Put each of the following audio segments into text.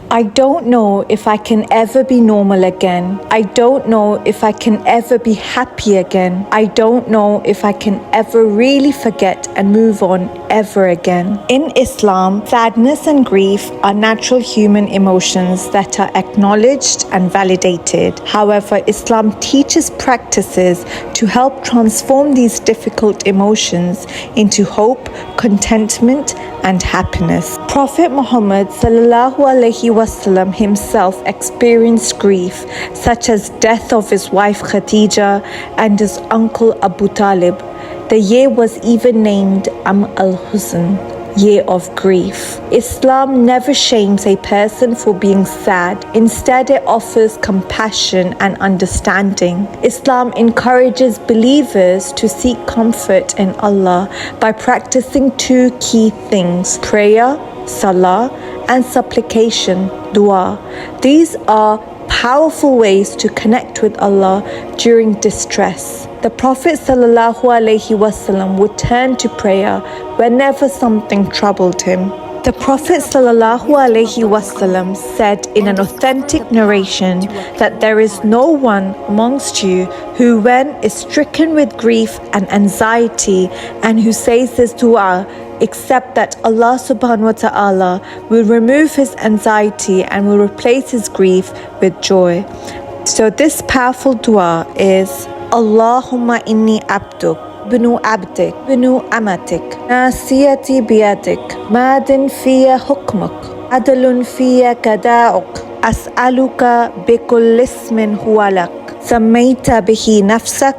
I don't know if I can ever be normal again. I don't know if I can ever be happy again. I don't know if I can ever really forget and move on ever again. In Islam, sadness and grief are natural human emotions that are acknowledged and validated. However, Islam teaches practices to help transform these difficult emotions into hope, contentment, and happiness. Prophet Muhammad ﷺ himself experienced grief, such as death of his wife Khadija and his uncle Abu Talib. The year was even named al-Huzn, year of grief. Islam never shames a person for being sad. Instead, it offers compassion and understanding. Islam encourages believers to seek comfort in Allah by practicing two key things: prayer, salah, and supplication, dua. These are powerful ways to connect with Allah during distress. The Prophet ﷺ would turn to prayer whenever something troubled him. The Prophet ﷺ said in an authentic narration that there is no one amongst you who, when is stricken with grief and anxiety and who says this dua, except that Allah subhanahu wa ta'ala will remove his anxiety and will replace his grief with joy. So this powerful dua is Allahumma inni abduk binu abdik binu amatik nasiyati biyadik madin fiya hukmuk adlun fiya kada'uk as'aluka bikul ismin huwalak sammayta bihi nafsak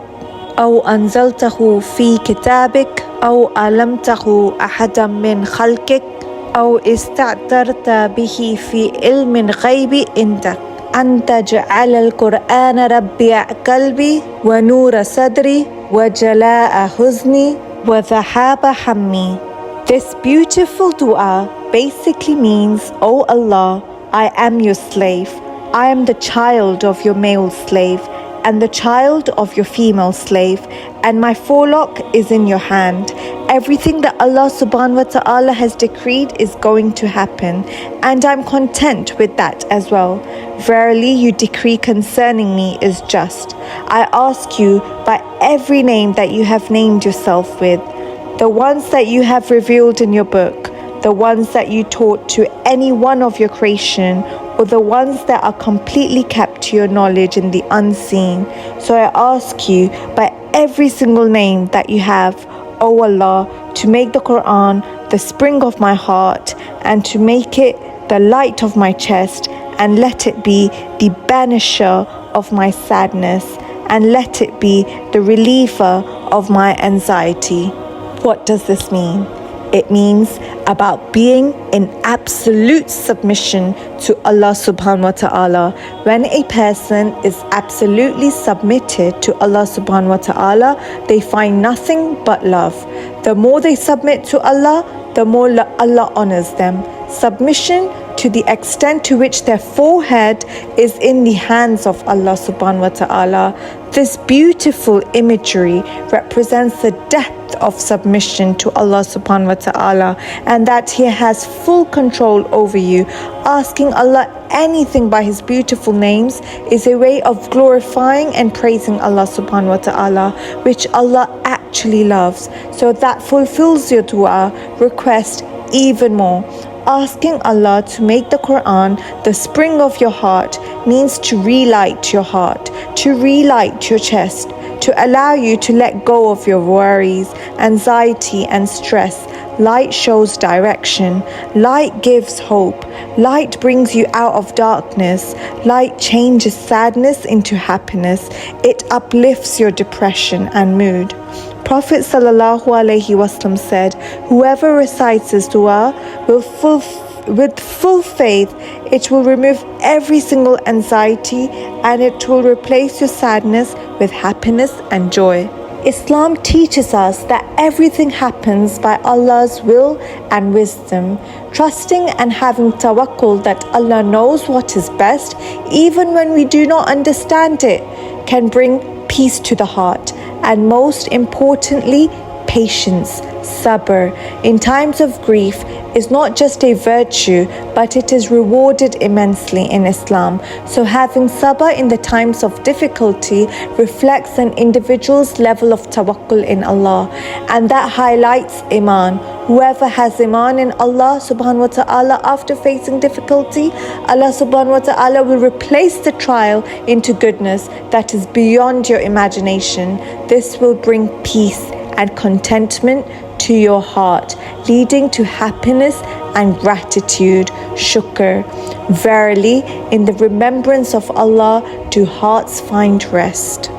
أو أنزلته في كتابك أو علمته أحدا من خلقك أو استأثرت به في علم الغيب عندك أن تجعل القرآن ربيع قلبي ونور صدري وجلاء حزني وذهاب همي. This beautiful dua basically means, O Allah, I am your slave. I am the child of your male slave and the child of your female slave, and my forelock is in your hand. Everything that Allah subhanahu wa ta'ala has decreed is going to happen, and I'm content with that as well. Verily, your decree concerning me is just. I ask you by every name that you have named yourself with, the ones that you have revealed in your book, the ones that you taught to any one of your creation, or the ones that are completely kept to your knowledge in the unseen. So I ask you by every single name that you have, O Allah, to make the Quran the spring of my heart and to make it the light of my chest, and let it be the banisher of my sadness, and let it be the reliever of my anxiety. What does this mean? It means about being in absolute submission to Allah subhanahu wa ta'ala. When a person is absolutely submitted to Allah subhanahu wa ta'ala, they find nothing but love. The more they submit to Allah, the more Allah honors them. Submission to the extent to which their forehead is in the hands of Allah subhanahu wa ta'ala. This beautiful imagery represents the depth of submission to Allah subhanahu wa ta'ala, and that He has full control over you. Asking Allah anything by His beautiful names is a way of glorifying and praising Allah subhanahu wa ta'ala, which Allah actually loves. So that fulfills your dua request even more. Asking Allah to make the Quran the spring of your heart means to relight your heart, to relight your chest, to allow you to let go of your worries, anxiety, and stress. Light shows direction. Light gives hope. Light brings you out of darkness. Light changes sadness into happiness. It uplifts your depression and mood. Prophet ﷺ said, whoever recites this dua with full faith, it will remove every single anxiety and it will replace your sadness with happiness and joy. Islam teaches us that everything happens by Allah's will and wisdom. Trusting and having tawakkul that Allah knows what is best, even when we do not understand it, can bring peace to the heart, and most importantly, patience, Sabr, in times of grief, is not just a virtue, but it is rewarded immensely in Islam. So having sabr in the times of difficulty reflects an individual's level of tawakkul in Allah, and that highlights iman. Whoever has iman in Allah subhanahu wa ta'ala after facing difficulty, Allah subhanahu wa ta'ala will replace the trial into goodness that is beyond your imagination. This will bring peace and contentment to your heart, leading to happiness and gratitude, shukr. Verily, in the remembrance of Allah do hearts find rest.